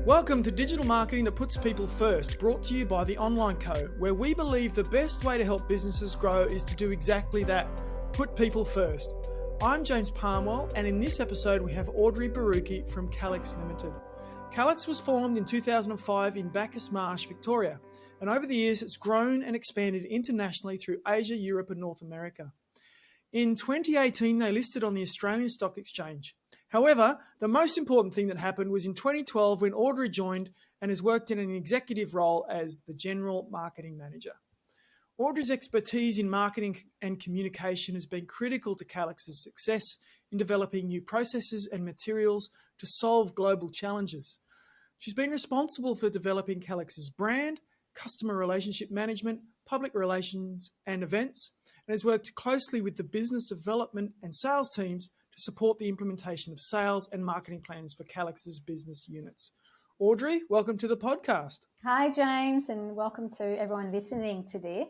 Welcome to Digital Marketing that puts people first, brought to you by The Online Co, where we believe the best way to help businesses grow is to do exactly that, put people first. I'm James Palmwell, and in this episode we have Audrey Barucchi from Calix Limited. Calix was formed in 2005 in Bacchus Marsh, Victoria, and over the years it's grown and expanded internationally through Asia, Europe and North America. In 2018, they listed on the Australian Stock Exchange. However, the most important thing that happened was in 2012 when Audrey joined and has worked in an executive role as the General Marketing Manager. Audrey's expertise in marketing and communication has been critical to Calix's success in developing new processes and materials to solve global challenges. She's been responsible for developing Calix's brand, customer relationship management, public relations and events, and has worked closely with the business development and sales teams to support the implementation of sales and marketing plans for Calix's business units. Audrey, welcome to the podcast. Hi, James, and welcome to everyone listening today.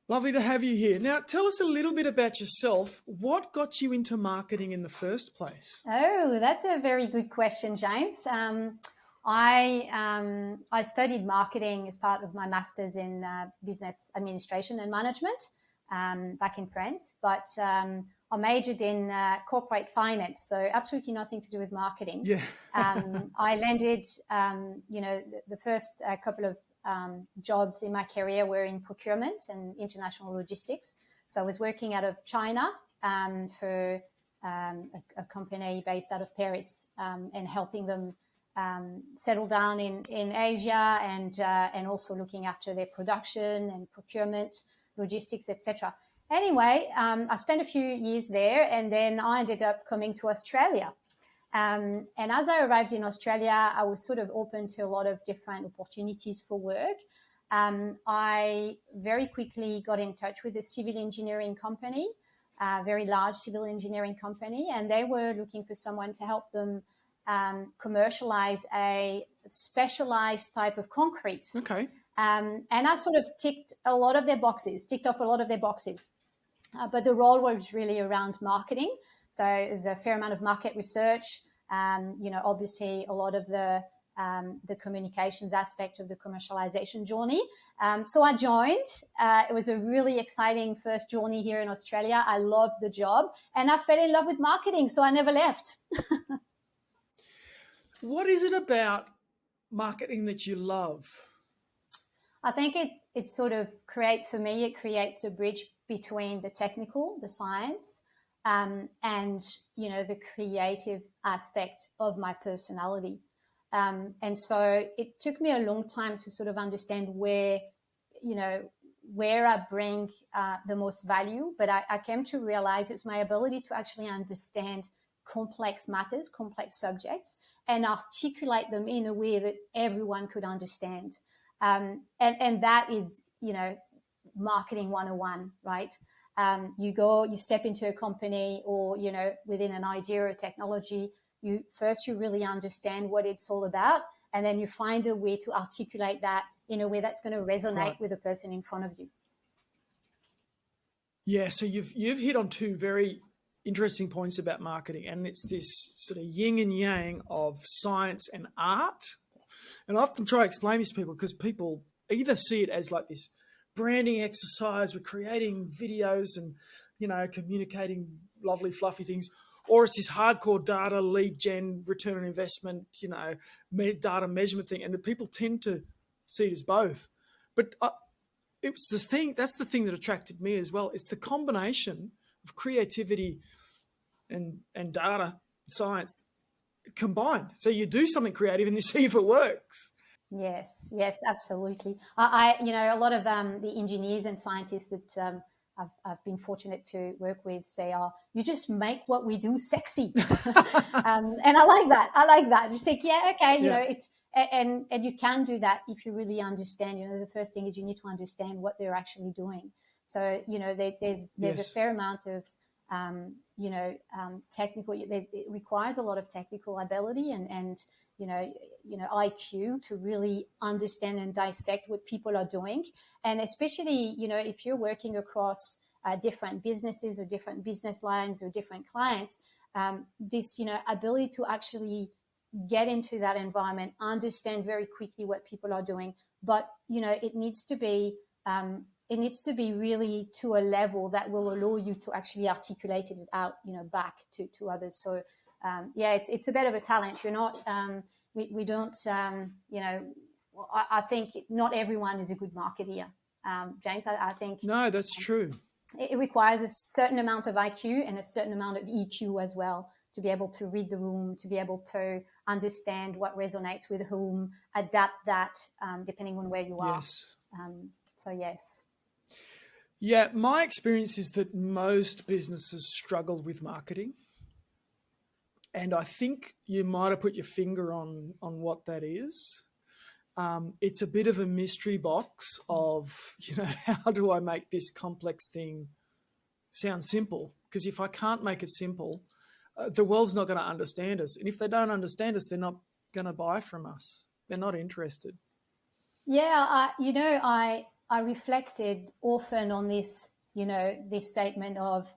Lovely to have you here. Now, tell us a little bit about yourself. What got you into marketing in the first place? Oh, that's a very good question, James. I studied marketing as part of my master's in business administration and management back in France, but I majored in corporate finance, so absolutely nothing to do with marketing. Yeah. I landed, the first couple of jobs in my career were in procurement and international logistics. So I was working out of China for a company based out of Paris and helping them settle down in Asia and also looking after their production and procurement, logistics, etc. Anyway, I spent a few years there and then I ended up coming to Australia. And as I arrived in Australia, I was sort of open to a lot of different opportunities for work. I very quickly got in touch with a civil engineering company, a very large civil engineering company, and they were looking for someone to help them commercialize a specialized type of concrete. Okay. And I sort of ticked off a lot of their boxes. But the role was really around marketing. So there's a fair amount of market research, obviously a lot of the communications aspect of the commercialization journey. So I joined. It was a really exciting first journey here in Australia. I loved the job and I fell in love with marketing, so I never left. What is it about marketing that you love? I think it sort of creates a bridge between the technical, the science, and, the creative aspect of my personality. And so it took me a long time to sort of understand where I bring the most value. But I came to realize it's my ability to actually understand complex matters, complex subjects, and articulate them in a way that everyone could understand. And that is, marketing 101, right? You step into a company or, within an idea or technology, you really understand what it's all about. And then you find a way to articulate that in a way that's going to resonate with the person in front of you. Yeah. So you've hit on two very interesting points about marketing, and it's this sort of yin and yang of science and art. And I often try to explain this to people because people either see it as like this branding exercise, we're creating videos and, communicating lovely, fluffy things, or it's this hardcore data, lead gen, return on investment, data measurement thing. And the people tend to see it as both. But that's the thing that attracted me as well. It's the combination of creativity and data science combined. So you do something creative and you see if it works. Yes, absolutely. A lot of the engineers and scientists that I've been fortunate to work with say, you just make what we do sexy. And I like that. Just think, it's, and you can do that if you really understand, the first thing is you need to understand what they're actually doing. So, there's a fair amount of, technical, it requires a lot of technical ability and IQ to really understand and dissect what people are doing. And especially, if you're working across different businesses or different business lines or different clients, this, ability to actually get into that environment, understand very quickly what people are doing. But, it needs to be really to a level that will allow you to actually articulate it out, back to others. So, it's a bit of a challenge. You're not, we don't, I think not everyone is a good marketer, James. I think No, that's true. It requires a certain amount of IQ and a certain amount of EQ as well to be able to read the room, to be able to understand what resonates with whom, adapt that depending on where you are. Yes. So, yes. Yeah, my experience is that most businesses struggle with marketing. And I think you might have put your finger on what that is. It's a bit of a mystery box of, how do I make this complex thing sound simple? Because if I can't make it simple, the world's not going to understand us. And if they don't understand us, they're not going to buy from us. They're not interested. Yeah, I reflected often on this, this statement of,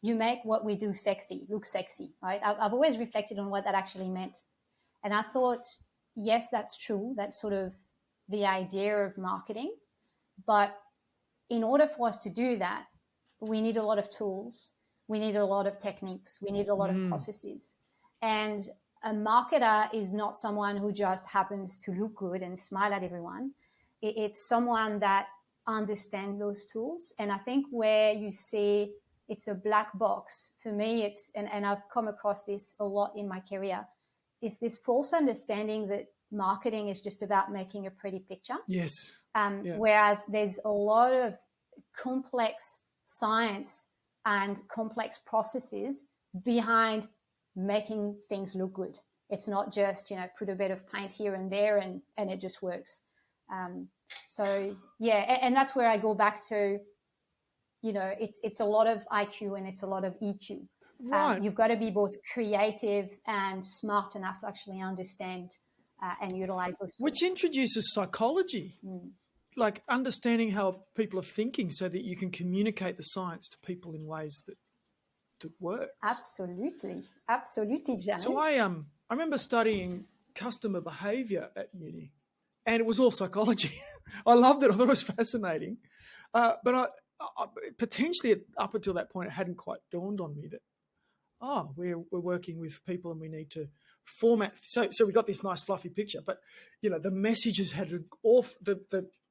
you make what we do sexy, look sexy, right? I've always reflected on what that actually meant. And I thought, yes, that's true. That's sort of the idea of marketing. But in order for us to do that, we need a lot of tools. We need a lot of techniques. We need a lot of processes. And a marketer is not someone who just happens to look good and smile at everyone. It's someone that understands those tools. And I think where you see it's a black box, for me, and I've come across this a lot in my career, is this false understanding that marketing is just about making a pretty picture. Yes. Whereas there's a lot of complex science and complex processes behind making things look good. It's not just, put a bit of paint here and there and it just works. So, yeah, and that's where I go back to, it's a lot of IQ and it's a lot of EQ. Right. You've got to be both creative and smart enough to actually understand and utilize those tools. Which introduces psychology, like understanding how people are thinking so that you can communicate the science to people in ways that work. Absolutely, Janet. So I remember studying customer behavior at uni, and it was all psychology. I loved it. I thought it was fascinating. But I potentially up until that point, it hadn't quite dawned on me that, we're working with people and we need to format. So we got this nice fluffy picture, but the messages had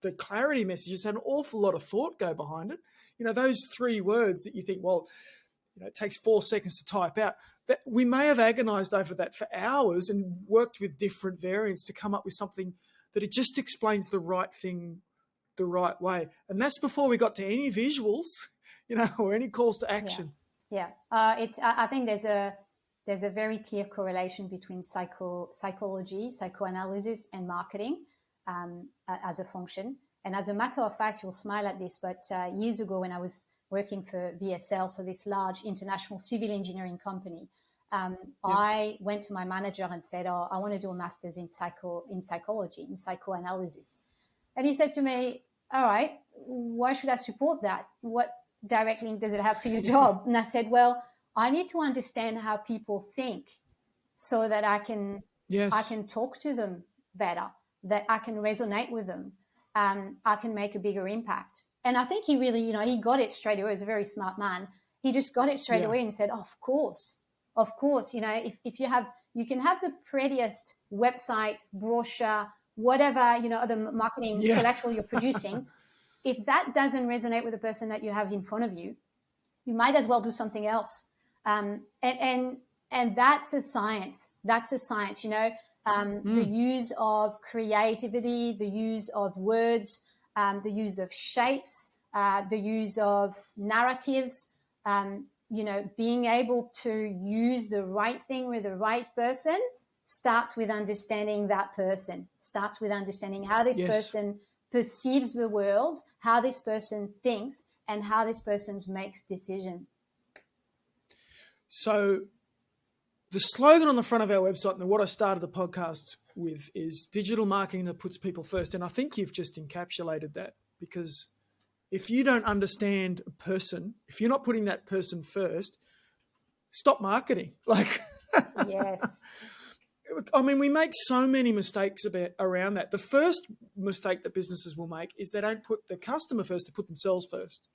the clarity messages had an awful lot of thought go behind it. Those 3 words that you think, well, it takes 4 seconds to type out. That we may have agonized over that for hours and worked with different variants to come up with something that it just explains the right thing the right way. And that's before we got to any visuals, or any calls to action. Yeah. I think there's a very clear correlation between psychology, psychoanalysis, and marketing as a function. And as a matter of fact, you'll smile at this, but years ago when I was working for VSL, so this large international civil engineering company, I went to my manager and said, I want to do a master's in psychology, in psychoanalysis. And he said to me, all right, why should I support that? What direct link does it have to your job? And I said, well, I need to understand how people think so that I can talk to them better, that I can resonate with them. I can make a bigger impact. And I think he really, he got it straight away. He was a very smart man. He just got it straight away and said, of course, if you can have the prettiest website, brochure, whatever, other marketing collateral you're producing. If that doesn't resonate with the person that you have in front of you, you might as well do something else. And that's a science. The use of creativity, the use of words, the use of shapes, the use of narratives, being able to use the right thing with the right person starts with understanding that person, starts with understanding how this person perceives the world, how this person thinks, and how this person makes decisions. So the slogan on the front of our website and what I started the podcast with is digital marketing that puts people first. And I think you've just encapsulated that, because if you don't understand a person, if you're not putting that person first, stop marketing. Yes. I mean, we make so many mistakes around that. The first mistake that businesses will make is they don't put the customer first; they put themselves first.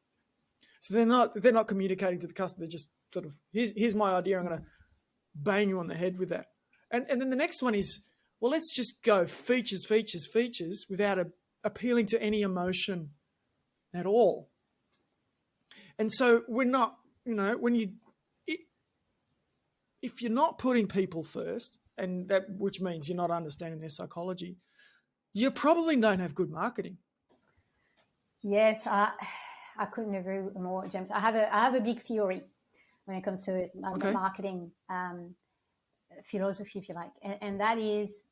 So they're not communicating to the customer. They're just sort of, here's my idea. I'm going to bang you on the head with that. And then the next one is, well, let's just go features without appealing to any emotion at all. And so we're not, if you're not putting people first, and that, which means you're not understanding their psychology, you probably don't have good marketing. Yes, I couldn't agree more, James. I have a big theory when it comes to marketing philosophy, if you like, and that is,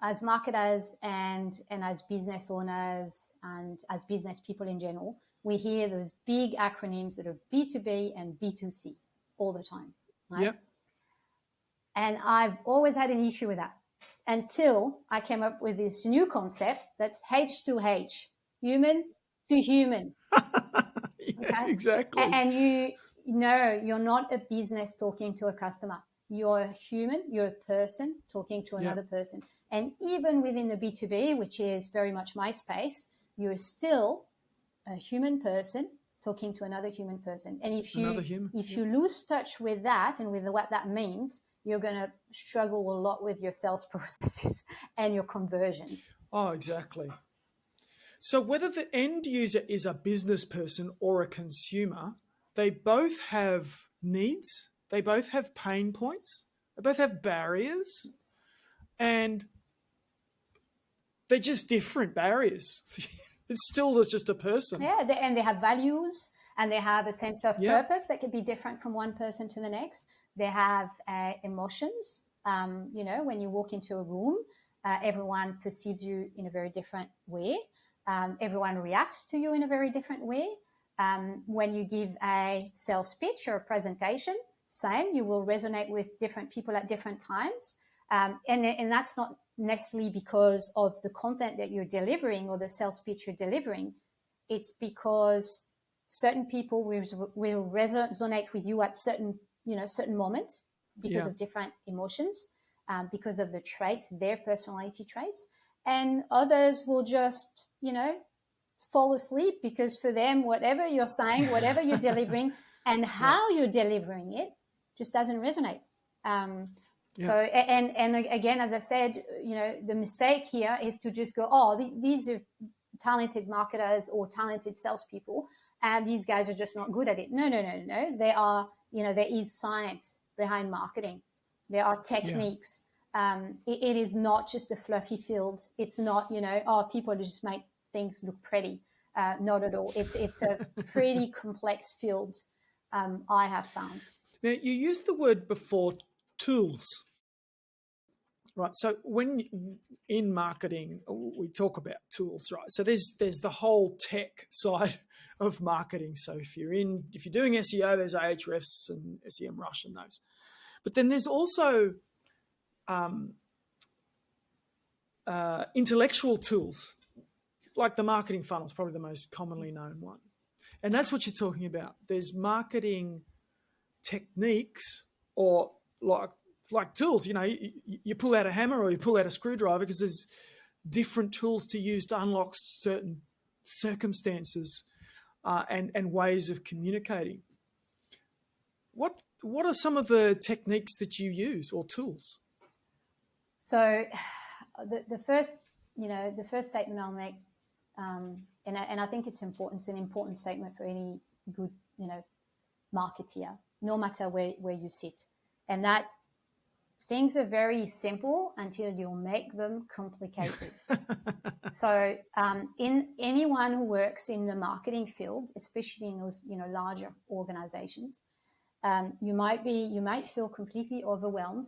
as marketers and as business owners and as business people in general, we hear those big acronyms that are B2B and B2C all the time, right? Yep. And I've always had an issue with that until I came up with this new concept that's H2H, human to human. Yeah, exactly. And you're not a business talking to a customer. You're a human, you're a person talking to another person. And even within the B2B, which is very much my space, you're still a human person talking to another human person. And if you lose touch with that and with what that means, you're going to struggle a lot with your sales processes and your conversions. Oh, exactly. So whether the end user is a business person or a consumer, they both have needs, they both have pain points, they both have barriers, and they're just different barriers. It's still just a person. Yeah, and they have values, and they have a sense of purpose that could be different from one person to the next. They have emotions. When you walk into a room, everyone perceives you in a very different way. Everyone reacts to you in a very different way. When you give a sales pitch or a presentation, same, you will resonate with different people at different times. And that's not necessarily because of the content that you're delivering or the sales pitch you're delivering. It's because certain people will resonate with you at certain moments because of different emotions, because of the traits, their personality traits. And others will just, fall asleep because for them, whatever you're saying, whatever you're delivering and how you're delivering it just doesn't resonate. So, and again, as I said, the mistake here is to just go, these are talented marketers or talented salespeople, and these guys are just not good at it. No. They are, there is science behind marketing. There are techniques. It is not just a fluffy field. It's not, people just make things look pretty. Not at all. It's a pretty complex field, I have found. Now, you used the word before, tools. Right. So when in marketing, we talk about tools, right? So there's the whole tech side of marketing. So if you're doing SEO, there's Ahrefs and SEMrush and those. But then there's also intellectual tools, like the marketing funnel is probably the most commonly known one. And that's what you're talking about. There's marketing techniques or like tools, you pull out a hammer or you pull out a screwdriver because there's different tools to use to unlock certain circumstances and ways of communicating. What are some of the techniques that you use or tools? So the first statement I'll make, and I think it's important. It's an important statement for any good, marketeer, no matter where you sit, and that things are very simple until you make them complicated. So, in anyone who works in the marketing field, especially in those larger organizations, you might feel completely overwhelmed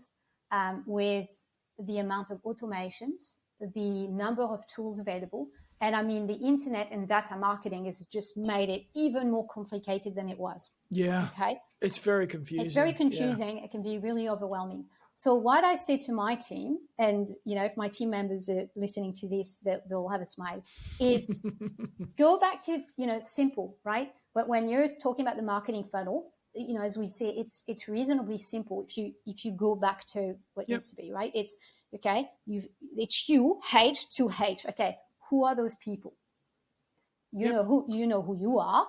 with the amount of automations, the number of tools available. And I mean, the internet and data marketing has just made it even more complicated than it was. Yeah. Okay. It's very confusing. It's very confusing. Yeah. It can be really overwhelming. So what I say to my team, and if my team members are listening to this, they'll have a smile, is go back to simple, right? But when you're talking about the marketing funnel, as we say, it's reasonably simple if you go back to what Yep. needs to be, right? It's okay. It's you hate to hate. Okay, who are those people? You Yep. know who you are,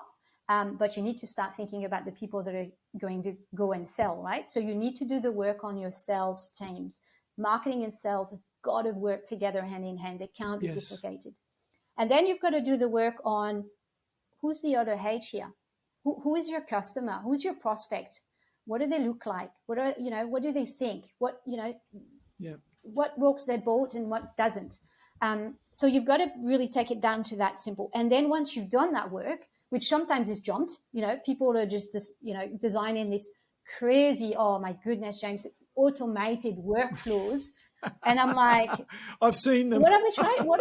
but you need to start thinking about the people that are going to go and sell, right? So you need to do the work on your sales teams. Marketing and sales have got to work together hand in hand. They can't be Yes. dislocated. And then you've got to do the work on who's the other H here. Who is your customer? Who's your prospect? What do they look like? What do they think? Yeah. What rocks their boat and what doesn't. So you've got to really take it down to that simple. And then once you've done that work, which sometimes is jumped, people are just designing this crazy, oh my goodness, James, automated workflows. And I'm like, I've seen them. What are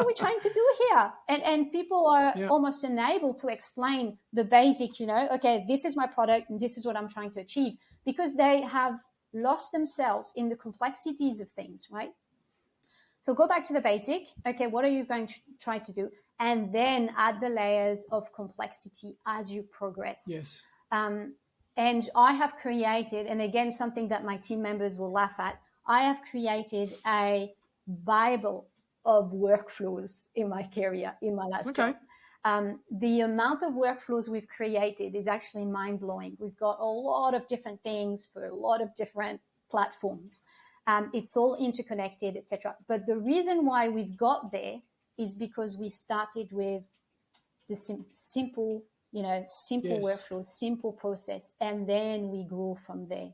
we trying to do here? And people are Yeah. almost unable to explain the basic, okay, this is my product and this is what I'm trying to achieve, because they have lost themselves in the complexities of things, right? So go back to the basic. Okay, what are you going to try to do? And then add the layers of complexity as you progress. Yes. And I have created, and again, something that my team members will laugh at, I have created a Bible of workflows in my career, in my last job. The amount of workflows we've created is actually mind-blowing. We've got a lot of different things for a lot of different platforms. It's all interconnected, etc. But the reason why we've got there is because we started with the simple Yes. workflow, simple process, and then we grow from there.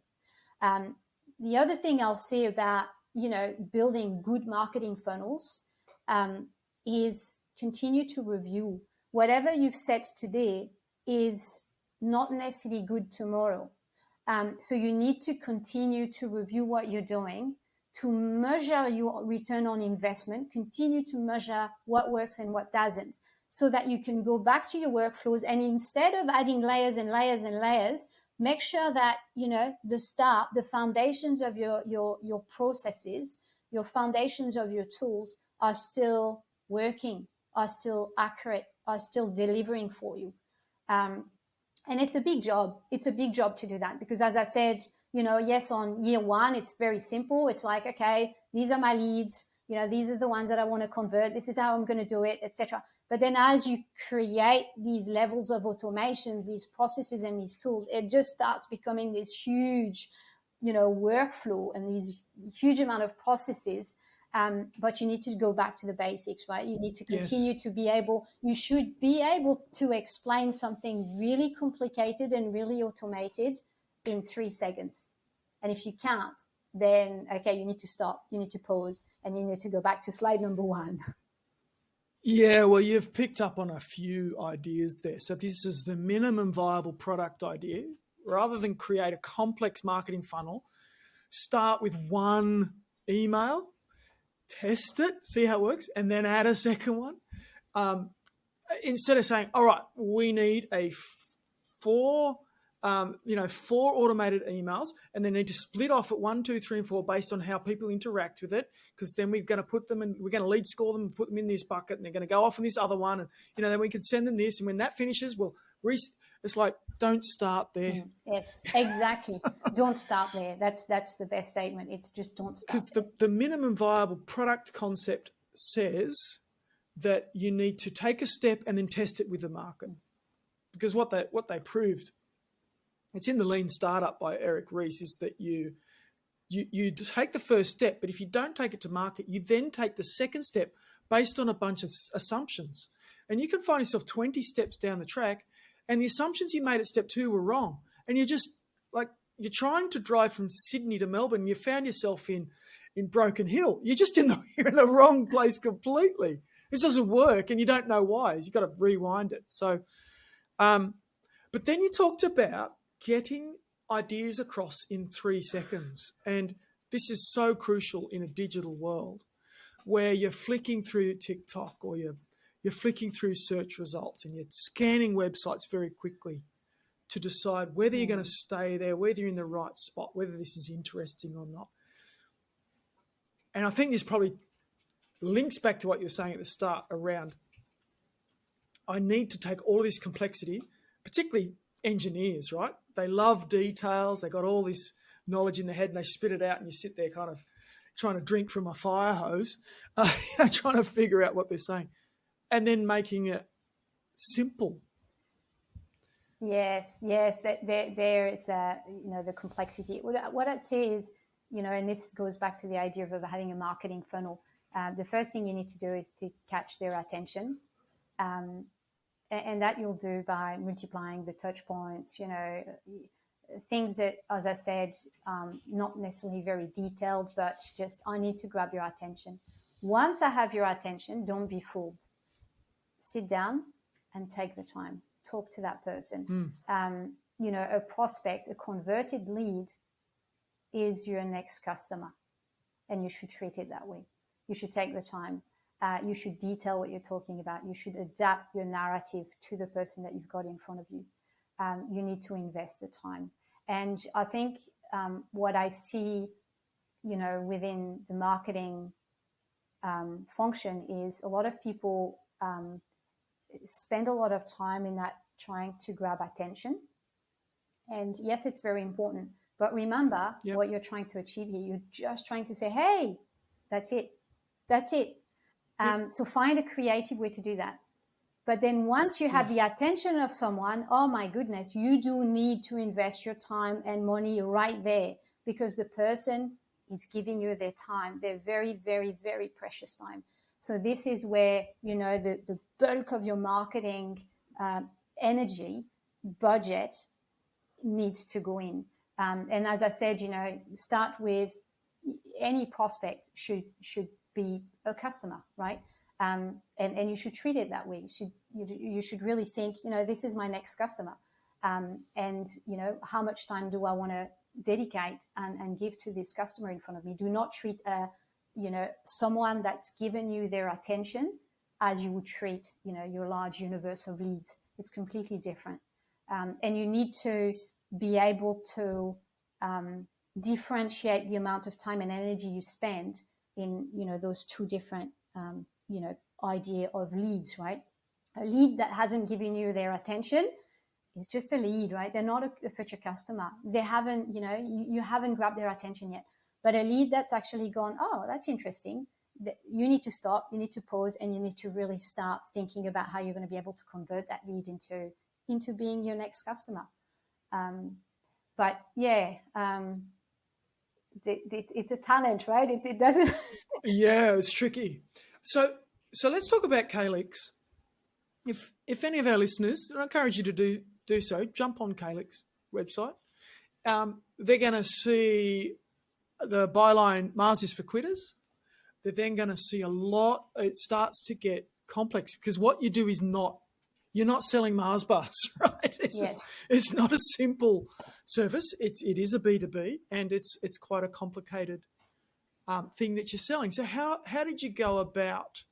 The other thing I'll say about, building good marketing funnels is continue to review. Whatever you've set today is not necessarily good tomorrow. So you need to continue to review what you're doing, to measure your return on investment, continue to measure what works and what doesn't, so that you can go back to your workflows. And instead of adding layers and layers and layers, make sure that, the foundations of your processes, your foundations of your tools are still working, are still accurate, are still delivering for you. And it's a big job. It's a big job to do that because, as I said, yes, on year one, it's very simple. It's like, okay, these are my leads. These are the ones that I want to convert. This is how I'm going to do it, etc. But then as you create these levels of automations, these processes and these tools, it just starts becoming this huge, workflow and these huge amount of processes. But you need to go back to the basics, right? You need to continue to be able, you should be able to explain something really complicated and really automated in 3 seconds. And if you can't, then, okay, you need to stop, you need to pause, and you need to go back to slide number 1. Yeah, well, you've picked up on a few ideas there. So this is the minimum viable product idea. Rather than create a complex marketing funnel, start with one email, test it, see how it works, and then add a second one. Instead of saying, all right, we need four automated emails, and they need to split off at 1, 2, 3, and 4 based on how people interact with it, because then we're going to put them in, we're going to lead score them and put them in this bucket, and they're going to go off in this other one, and then we can send them this, and when that finishes, it's like, don't start there. Yes, exactly. Don't start there. That's the best statement. It's just don't start. Because the minimum viable product concept says that you need to take a step and then test it with the market. Because what they proved, it's in the Lean Startup by Eric Ries, is that you take the first step, but if you don't take it to market, you then take the second step based on a bunch of assumptions. And you can find yourself 20 steps down the track, and the assumptions you made at step 2 were wrong. And you're just like, you're trying to drive from Sydney to Melbourne, you found yourself in Broken Hill. You're just you're in the wrong place completely. This doesn't work, and you don't know why. You've got to rewind it. So, but then you talked about getting ideas across in 3 seconds. And this is so crucial in a digital world where you're flicking through TikTok or you're flicking through search results and you're scanning websites very quickly to decide whether you're going to stay there, whether you're in the right spot, whether this is interesting or not. And I think this probably links back to what you were saying at the start around, I need to take all of this complexity, particularly engineers, right? They love details. They got all this knowledge in their head and they spit it out, and you sit there kind of trying to drink from a fire hose, trying to figure out what they're saying, and then making it simple. Yes, yes. That there is, the complexity. What I'd say is, and this goes back to the idea of having a marketing funnel. The first thing you need to do is to catch their attention. And that you'll do by multiplying the touch points, things that, as I said, not necessarily very detailed, but just, I need to grab your attention. Once I have your attention, don't be fooled. Sit down and take the time. Talk to that person. A prospect, a converted lead is your next customer, and you should treat it that way. You should take the time. You should detail what you're talking about. You should adapt your narrative to the person that you've got in front of you. You need to invest the time. And I think what I see, within the marketing function is a lot of people spend a lot of time in that trying to grab attention. And yes, it's very important. But remember what you're trying to achieve here. You're just trying to say, hey, that's it. That's it. So find a creative way to do that. But then once you have the attention of someone, oh my goodness, you do need to invest your time and money right there, because the person is giving you their time, their very, very, very precious time. So this is where, the bulk of your marketing energy budget needs to go in. And as I said, start with any prospect should be a customer, right? And you should treat it that way. You should really think, this is my next customer. And how much time do I want to dedicate and give to this customer in front of me? Do not treat someone that's given you their attention as you would treat, your large universe of leads. It's completely different. And you need to be able to differentiate the amount of time and energy you spend in, those two different, idea of leads, right? A lead that hasn't given you their attention is just a lead, right? They're not a future customer. They haven't, you haven't grabbed their attention yet. But a lead that's actually gone, oh, that's interesting. You need to stop, you need to pause, and you need to really start thinking about how you're going to be able to convert that lead into being your next customer. But yeah, it's a talent, right? It doesn't. Yeah, it's tricky. So let's talk about Calix. If any of our listeners, I encourage you to do so, jump on Calix website. They're going to see the byline Mars is for quitters. They're then going to see a lot. It starts to get complex because what you do is you're not selling Mars bars, right? It's not a simple service. It is a B2B, and it's quite a complicated thing that you're selling. So how did you go about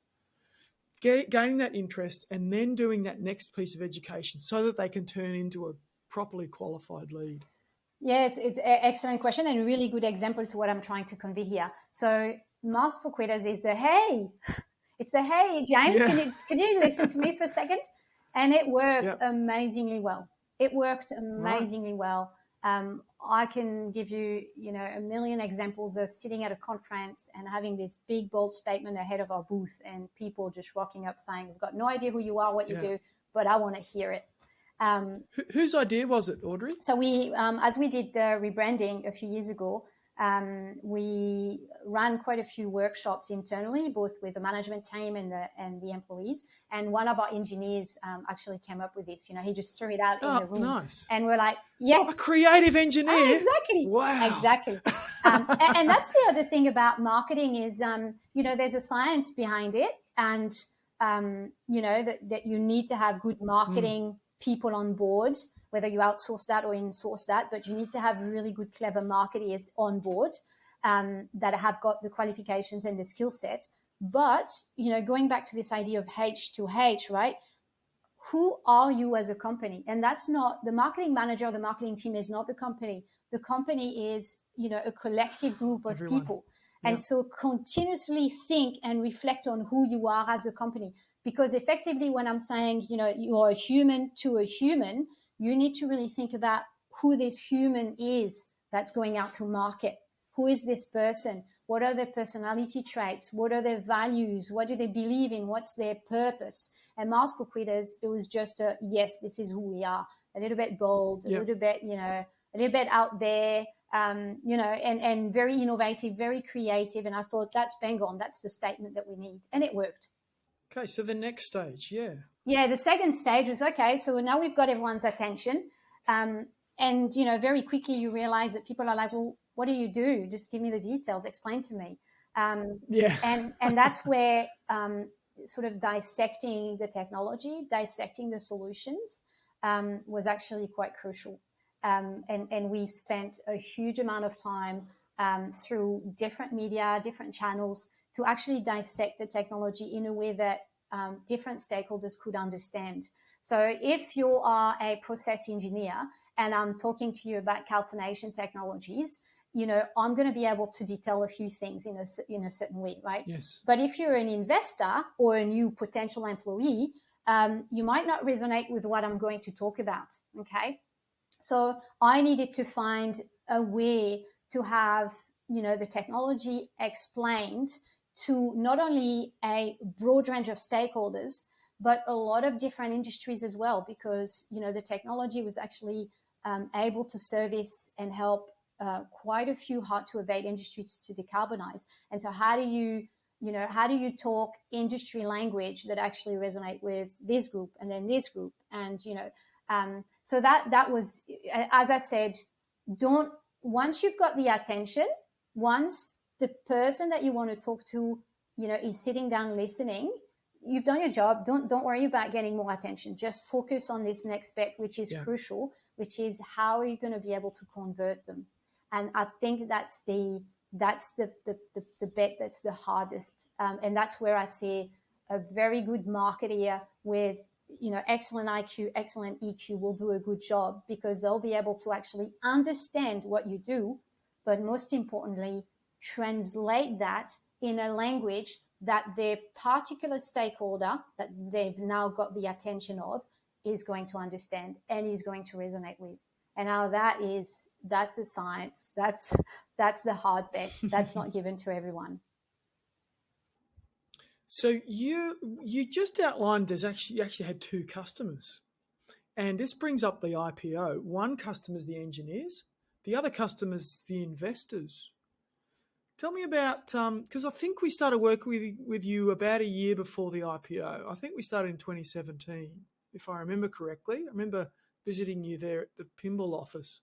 gaining that interest and then doing that next piece of education so that they can turn into a properly qualified lead? Yes, it's an excellent question and a really good example to what I'm trying to convey here. So Mars for Quitters is the hey. It's the hey, James, can you listen to me for a second? And it worked amazingly well. It worked amazingly well. I can give you, a million examples of sitting at a conference and having this big, bold statement ahead of our booth and people just rocking up saying, we've got no idea who you are, what you do, but I want to hear it. Whose idea was it, Audrey? So we, as we did the rebranding a few years ago, we ran quite a few workshops internally, both with the management team and the employees. And one of our engineers actually came up with this. He just threw it out in the room. Nice. And we're like, yes. A creative engineer. Exactly. Wow. Exactly. And that's the other thing about marketing is, there's a science behind it. And, that you need to have good marketing people on board, whether you outsource that or in-source that, but you need to have really good, clever marketers on board that have got the qualifications and the skill set. But, going back to this idea of H to H, right? Who are you as a company? And that's not the marketing manager or the marketing team is not the company. The company is, a collective group of people. And so continuously think and reflect on who you are as a company. Because effectively when I'm saying, you are a human to a human, you need to really think about who this human is that's going out to market. Who is this person? What are their personality traits? What are their values? What do they believe in? What's their purpose? And Mars for Quitters, it was just a, yes, this is who we are. A little bit bold, a little bit, a little bit out there, and very innovative, very creative. And I thought, that's bang on. That's the statement that we need. And it worked. Okay, so the next stage, Yeah, the second stage was, okay, so now we've got everyone's attention. And, very quickly you realize that people are like, well, what do you do? Just give me the details, explain to me. And that's where sort of dissecting the technology, dissecting the solutions was actually quite crucial. And we spent a huge amount of time through different media, different channels to actually dissect the technology in a way that different stakeholders could understand. So if you are a process engineer and I'm talking to you about calcination technologies, I'm going to be able to detail a few things in a certain way, right? Yes. But if you're an investor or a new potential employee, you might not resonate with what I'm going to talk about, okay? So I needed to find a way to have, the technology explained to not only a broad range of stakeholders, but a lot of different industries as well, because, the technology was actually able to service and help quite a few hard to abate industries to decarbonize. And so how do you talk industry language that actually resonate with this group and then this group? And, so that was, as I said, once you've got the attention, once the person that you want to talk to, is sitting down listening, you've done your job. Don't worry about getting more attention. Just focus on this next bit, which is crucial, which is how are you going to be able to convert them? And I think that's the bit that's the hardest. And that's where I see a very good marketer with, excellent IQ, excellent EQ will do a good job, because they'll be able to actually understand what you do, but most importantly, translate that in a language that their particular stakeholder that they've now got the attention of is going to understand and is going to resonate with. And now that's a science. That's the hard bit. That's not given to everyone. So you just outlined you actually had two customers, and this brings up the IPO. One customer is the engineers, the other customer is the investors. Tell me about, because I think we started working with you about a year before the IPO. I think we started in 2017, if I remember correctly. I remember visiting you there at the Pimble office.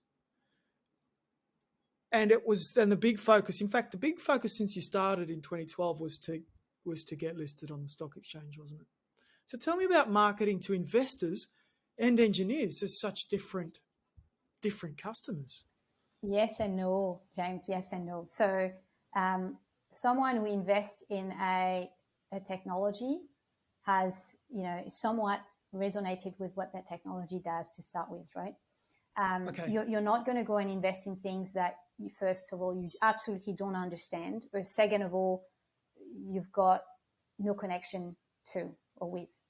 And it was then the big focus. In fact, the big focus since you started in 2012 was to get listed on the stock exchange, wasn't it? So tell me about marketing to investors and engineers as such different customers. Yes and no, James. Yes and no. So someone who invests in a technology has, somewhat resonated with what that technology does to start with, right? Okay. You're not going to go and invest in things that you, first of all, you absolutely don't understand, or second of all, you've got no connection to or with.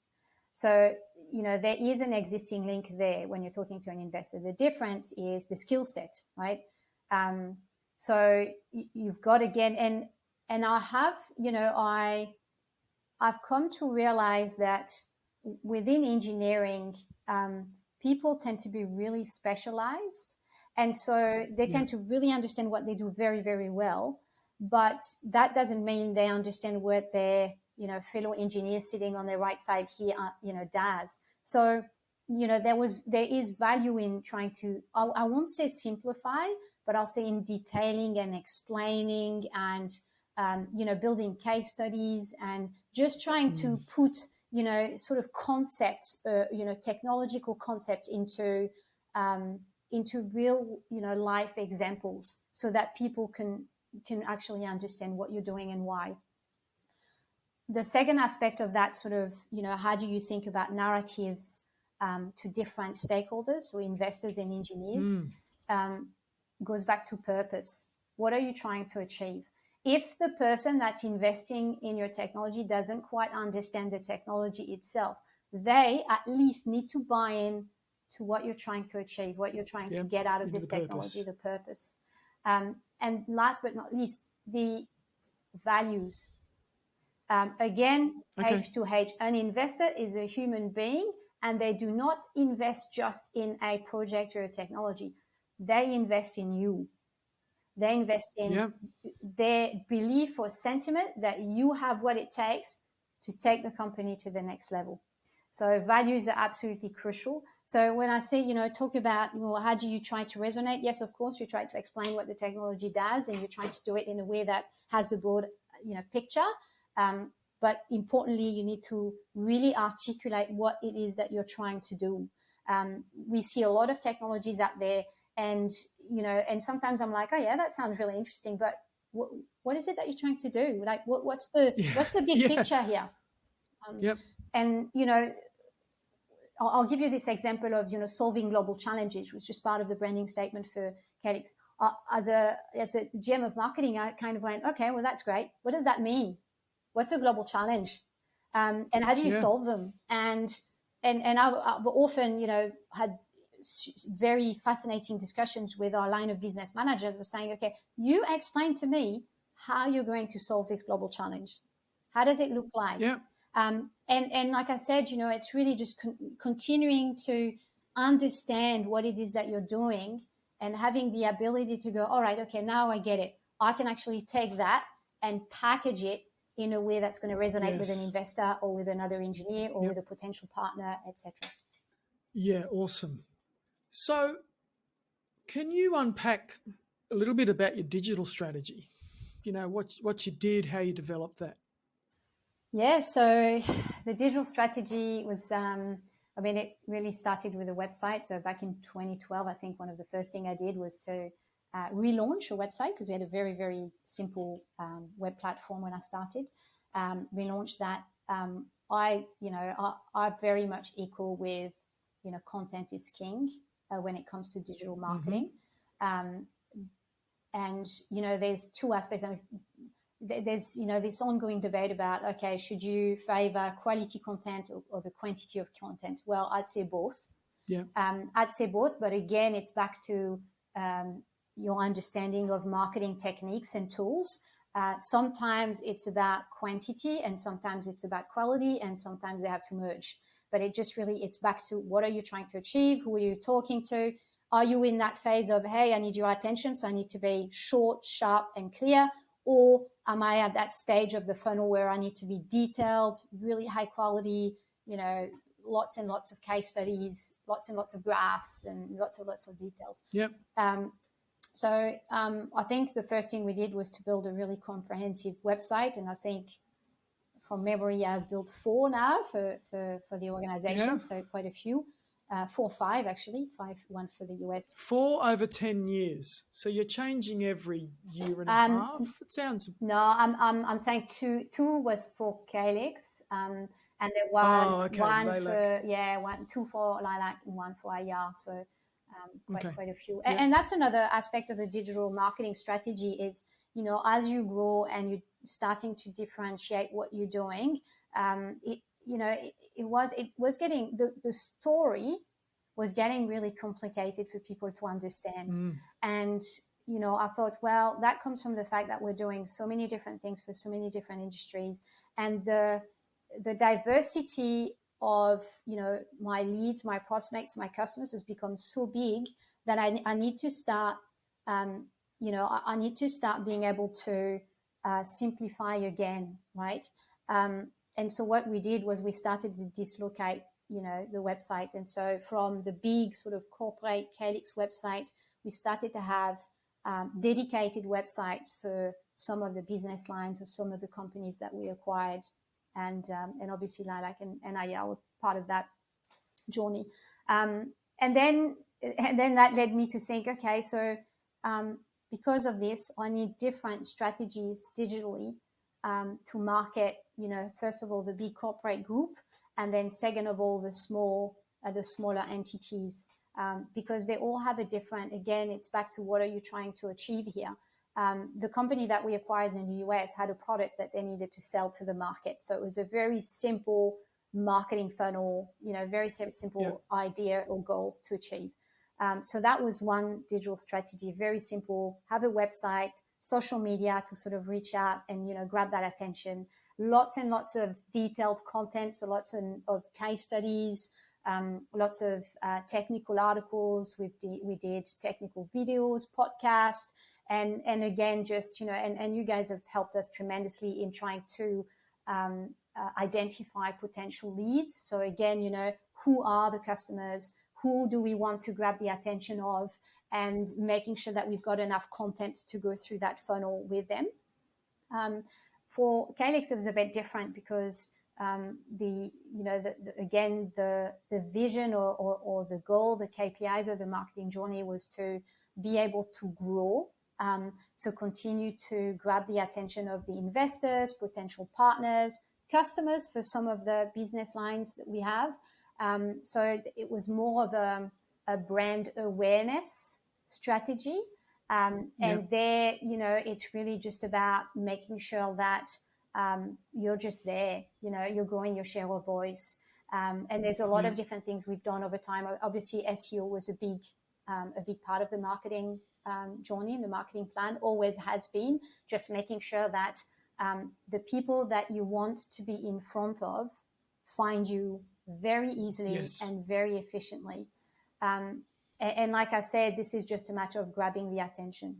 So, there is an existing link there when you're talking to an investor. The difference is the skill set, right? So you've got, again, and I have, I've come to realize that within engineering, people tend to be really specialized. And so they tend to really understand what they do very, very well. But that doesn't mean they understand what their, fellow engineer sitting on their right side here, does. So, there is value in trying to, I won't say simplify, but I'll say in detailing and explaining and, building case studies and just trying to put, sort of concepts, technological concepts into real, life examples so that people can actually understand what you're doing and why. The second aspect of that sort of, how do you think about narratives to different stakeholders, so investors and engineers, goes back to purpose. What are you trying to achieve? If the person that's investing in your technology doesn't quite understand the technology itself, they at least need to buy in to what you're trying to achieve, what you're trying to Yep. get out of Into this the purpose. technology, the purpose. And last but not least, the values. Again, Okay. H2H, an investor is a human being, and they do not invest just in a project or a technology. They invest in you. They invest in Yep. their belief or sentiment that you have what it takes to take the company to the next level. So values are absolutely crucial. So when I say, talk about, how do you try to resonate? Yes, of course, you try to explain what the technology does, and you're trying to do it in a way that has the broad, picture. But importantly, you need to really articulate what it is that you're trying to do. We see a lot of technologies out there, and and sometimes I'm like, oh yeah, that sounds really interesting, but what is it that you're trying to do? Like, what's the big picture here? Yep. And I'll give you this example of solving global challenges, which is part of the branding statement for Calix. As a GM of marketing, I kind of went, okay, well that's great. What does that mean? What's a global challenge? And how do you solve them? And I've often had very fascinating discussions with our line of business managers of saying, okay, you explain to me how you're going to solve this global challenge. How does it look like? Yeah. And like I said, it's really just continuing to understand what it is that you're doing and having the ability to go, all right, okay, now I get it. I can actually take that and package it in a way that's going to resonate with an investor or with another engineer or with a potential partner, etc. Yeah, awesome. So can you unpack a little bit about your digital strategy? What you did, how you developed that? Yeah, so the digital strategy was, it really started with a website. So back in 2012, I think one of the first things I did was to relaunch a website because we had a very, very simple web platform when I started. Relaunched that. I very much equal with, content is king when it comes to digital marketing. And, there's two aspects. There's this ongoing debate about, okay, should you favor quality content or the quantity of content? Well, I'd say both. I'd say both, but again, it's back to your understanding of marketing techniques and tools. Sometimes it's about quantity, and sometimes it's about quality, and sometimes they have to merge. But it's back to what are you trying to achieve? Who are you talking to? Are you in that phase of, hey, I need your attention, so I need to be short, sharp, and clear? Or am I at that stage of the funnel where I need to be detailed, really high quality, lots and lots of case studies, lots and lots of graphs, and lots of details? Yep. So I think the first thing we did was to build a really comprehensive website. And I think from memory, I've built 4 now for the organization. So quite a few. 4 or 5 actually, 5, 1 for the US. 4 over 10 years. So you're changing every year and a half. It sounds. No, I'm saying two was for Calix, and there was two for Lilac and 1 for IR. So quite a few. Yeah. And that's another aspect of the digital marketing strategy is, as you grow and you're starting to differentiate what you're doing, it was getting the story was getting really complicated for people to understand. And I thought, well, that comes from the fact that we're doing so many different things for so many different industries, and the diversity of my leads, my prospects, my customers has become so big that I need to start I need to start being able to simplify again, right? And so what we did was we started to dislocate, the website. And so from the big sort of corporate Calix website, we started to have dedicated websites for some of the business lines of some of the companies that we acquired. And obviously Lilac and IR were part of that journey. And then that led me to think, okay, so because of this, I need different strategies digitally to market, first of all, the big corporate group, and then second of all, the smaller entities, because they all have a different, again, it's back to what are you trying to achieve here? The company that we acquired in the US had a product that they needed to sell to the market. So it was a very simple marketing funnel, very simple idea or goal to achieve. So that was one digital strategy, very simple. Have a website, social media to sort of reach out and, grab that attention. Lots and lots of detailed content, so lots of case studies, lots of technical articles. We did technical videos, podcasts, and again, just, and you guys have helped us tremendously in trying to identify potential leads. So again, who are the customers? Who do we want to grab the attention of, and making sure that we've got enough content to go through that funnel with them. For Calix, it was a bit different because the vision or the goal, the KPIs of the marketing journey was to be able to grow. So continue to grab the attention of the investors, potential partners, customers for some of the business lines that we have. So it was more of a brand awareness strategy. And there, it's really just about making sure that you're just there, you're growing your share of voice. And there's a lot of different things we've done over time. Obviously, SEO was a big part of the marketing journey, and the marketing plan always has been, just making sure that the people that you want to be in front of find you very easily and very efficiently. And like I said, this is just a matter of grabbing the attention.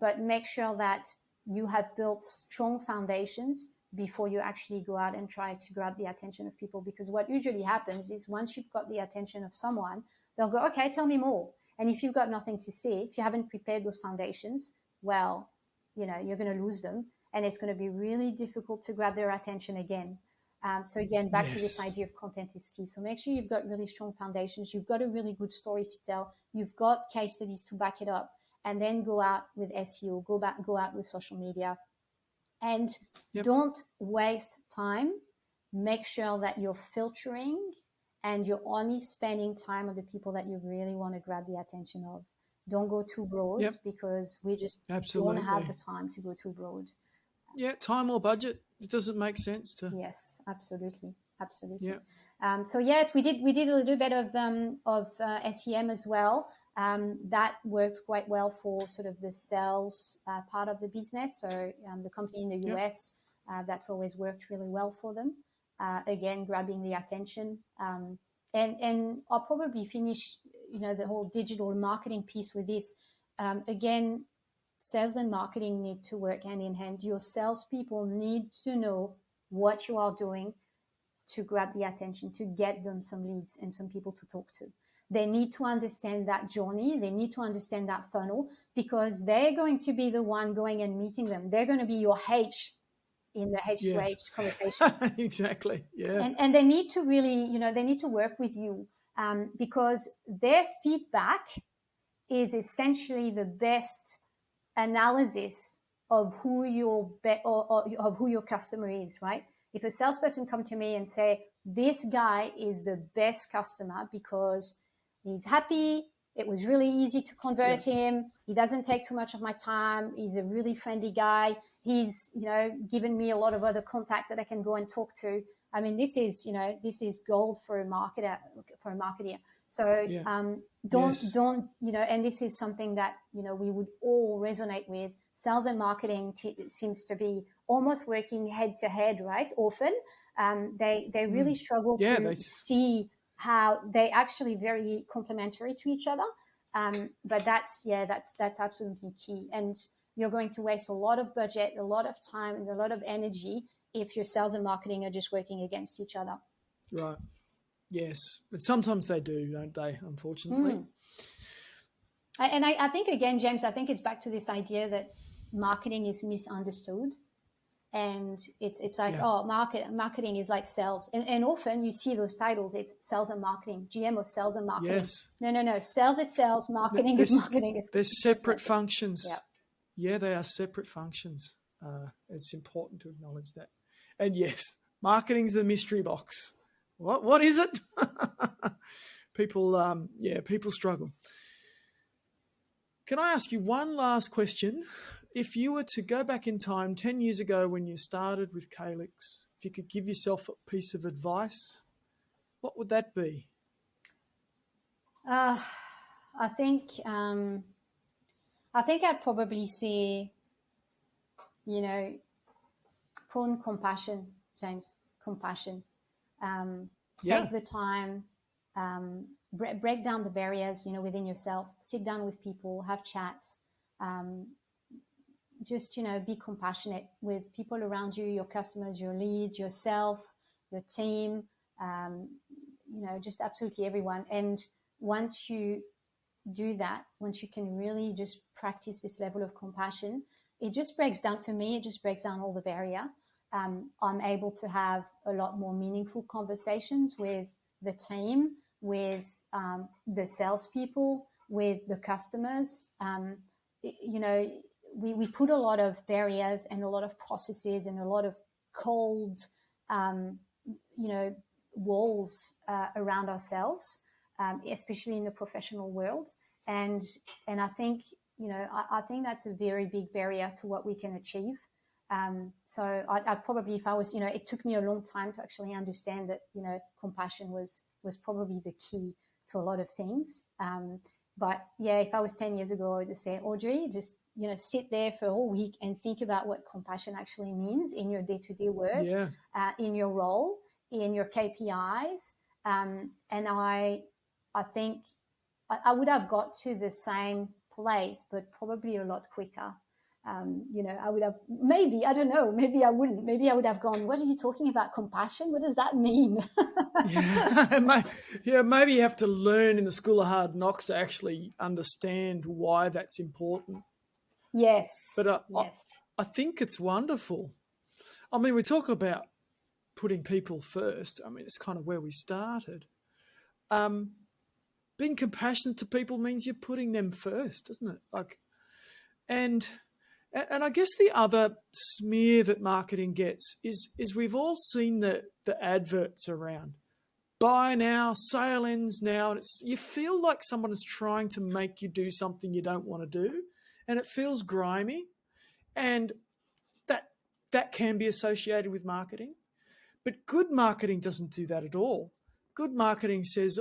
But make sure that you have built strong foundations before you actually go out and try to grab the attention of people. Because what usually happens is once you've got the attention of someone, they'll go, okay, tell me more. And if you've got nothing to say, if you haven't prepared those foundations, well, you're going to lose them. And it's going to be really difficult to grab their attention again. So again, back to this idea of content is key. So make sure you've got really strong foundations. You've got a really good story to tell. You've got case studies to back it up, and then go out with SEO, go out with social media, and don't waste time. Make sure that you're filtering and you're only spending time on the people that you really want to grab the attention of. Don't go too broad because we just don't have the time to go too broad. Yeah, time or budget. It doesn't make sense to. Yes, absolutely. Yeah. So yes, we did a little bit of SEM as well. That works quite well for sort of the sales part of the business. So the company in the US, that's always worked really well for them. Again, grabbing the attention. And I'll probably finish, the whole digital marketing piece with this. Again, sales and marketing need to work hand in hand. Your salespeople need to know what you are doing to grab the attention, to get them some leads and some people to talk to. They need to understand that journey. They need to understand that funnel, because they're going to be the one going and meeting them. They're going to be your H in the H2H conversation. Exactly. Yeah. And they need to really, they need to work with you because their feedback is essentially the best analysis of who your of who your customer is, right? If a salesperson come to me and say, this guy is the best customer because he's happy, it was really easy to convert him, he doesn't take too much of my time, he's a really friendly guy, he's given me a lot of other contacts that I can go and talk to. I mean, this is gold for a marketer. So don't and this is something that we would all resonate with. Sales and marketing seems to be almost working head to head, right? Often they really struggle to see how they actually very complementary to each other. But that's absolutely key. And you're going to waste a lot of budget, a lot of time, and a lot of energy if your sales and marketing are just working against each other. Right. Yes. But sometimes they do, don't they, unfortunately? And I think, again, James, I think it's back to this idea that marketing is misunderstood. And it's like, marketing is like sales. And often you see those titles, it's sales and marketing, GM of sales and marketing. Yes. No. Sales is sales, marketing is marketing. They're separate functions. Yeah. Yeah, they are separate functions. It's important to acknowledge that. And yes, marketing's the mystery box. What is it? People struggle. Can I ask you one last question? If you were to go back in time 10 years ago when you started with Calix, if you could give yourself a piece of advice, what would that be? I think I'd probably say, prawn compassion, James, compassion. Take the time, break down the barriers, within yourself, sit down with people, have chats, just, be compassionate with people around you, your customers, your leads, yourself, your team, just absolutely everyone. And once you do that, once you can really just practice this level of compassion, it just breaks down, for me, it just breaks down all the barrier. I'm able to have a lot more meaningful conversations with the team, with the salespeople, with the customers. We put a lot of barriers and a lot of processes and a lot of cold, walls around ourselves, especially in the professional world. And I think, I think that's a very big barrier to what we can achieve. So I'd probably, if I was, it took me a long time to actually understand that, compassion was probably the key to a lot of things. But yeah, if I was 10 years ago, I would just say, Audrey, just, sit there for a whole week and think about what compassion actually means in your day-to-day work, in your role, in your KPIs. And I think I would have got to the same place, but probably a lot quicker. I would have, maybe, I don't know, maybe I wouldn't. Maybe I would have gone, what are you talking about? Compassion? What does that mean? Maybe you have to learn in the School of Hard Knocks to actually understand why that's important. Yes. But yes. I think it's wonderful. I mean, we talk about putting people first. I mean, it's kind of where we started. Being compassionate to people means you're putting them first, doesn't it? And I guess the other smear that marketing gets is we've all seen the adverts around. Buy now, sale ends now. And you feel like someone is trying to make you do something you don't want to do. And it feels grimy. And that can be associated with marketing. But good marketing doesn't do that at all. Good marketing says,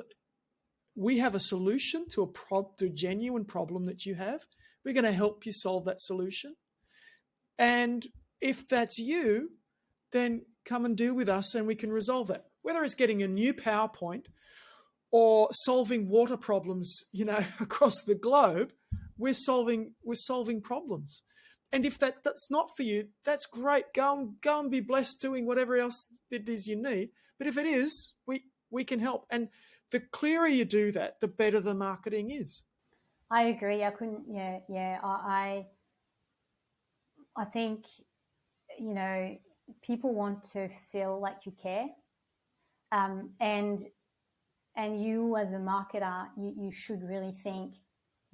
we have a solution to a genuine problem that you have. We're going to help you solve that solution. And if that's you, then come and deal with us and we can resolve that. Whether it's getting a new PowerPoint or solving water problems, across the globe, we're solving problems. And if that's not for you, that's great. Go and be blessed doing whatever else it is you need. But if it is, we can help. And the clearer you do that, the better the marketing is. I agree. I couldn't. I think, people want to feel like you care. And you as a marketer, you should really think,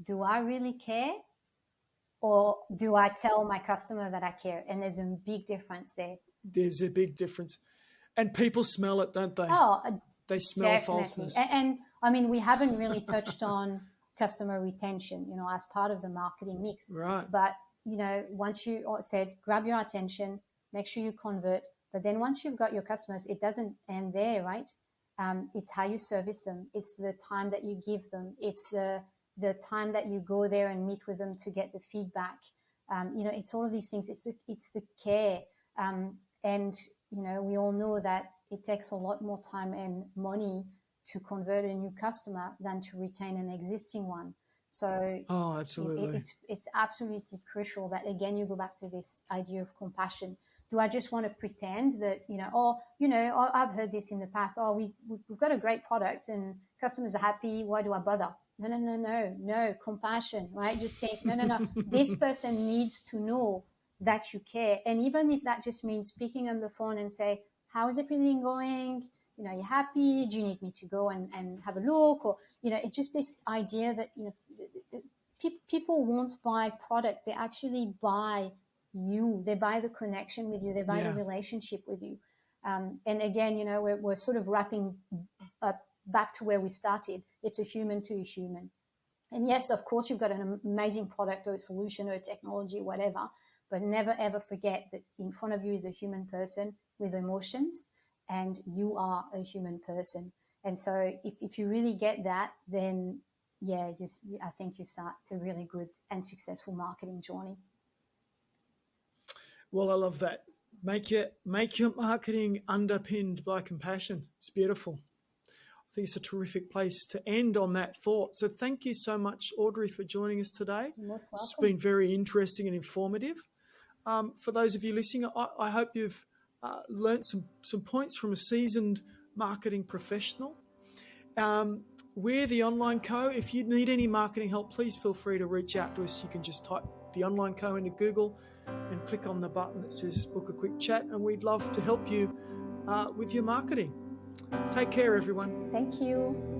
do I really care? Or do I tell my customer that I care? And there's a big difference there. There's a big difference. And people smell it, don't they? Oh, they smell definitely. Falseness. And I mean, we haven't really touched on customer retention, as part of the marketing mix. Right. But, once you said, grab your attention, make sure you convert. But then once you've got your customers, it doesn't end there, right? It's how you service them. It's the time that you give them. It's the time that you go there and meet with them to get the feedback. It's all of these things. It's the care. And we all know that it takes a lot more time and money to convert a new customer than to retain an existing one. So absolutely. It's absolutely crucial that, again, you go back to this idea of compassion. Do I just want to pretend that, I've heard this in the past. We've got a great product and customers are happy. Why do I bother? No, compassion, right? Just think, no. This person needs to know that you care. And even if that just means picking up the phone and say, how is everything going? You happy? Do you need me to go and have a look? Or, it's just this idea that, people won't buy product. They actually buy you. They buy the connection with you. They buy the relationship with you. And again, we're sort of wrapping up back to where we started. It's a human to a human. And yes, of course, you've got an amazing product or a solution or a technology, whatever, but never, ever forget that in front of you is a human person with emotions, and you are a human person. And so if you really get that, then yeah, I think you start a really good and successful marketing journey. Well, I love that. Make your marketing underpinned by compassion. It's beautiful. I think it's a terrific place to end on that thought. So thank you so much, Audrey, for joining us today. You're most welcome. It's been very interesting and informative. For those of you listening, I hope you've learnt some points from a seasoned marketing professional. We're the Online Co. If you need any marketing help, please feel free to reach out to us. You can just type the Online Co into Google and click on the button that says book a quick chat, and we'd love to help you with your marketing. Take care, everyone. Thank you.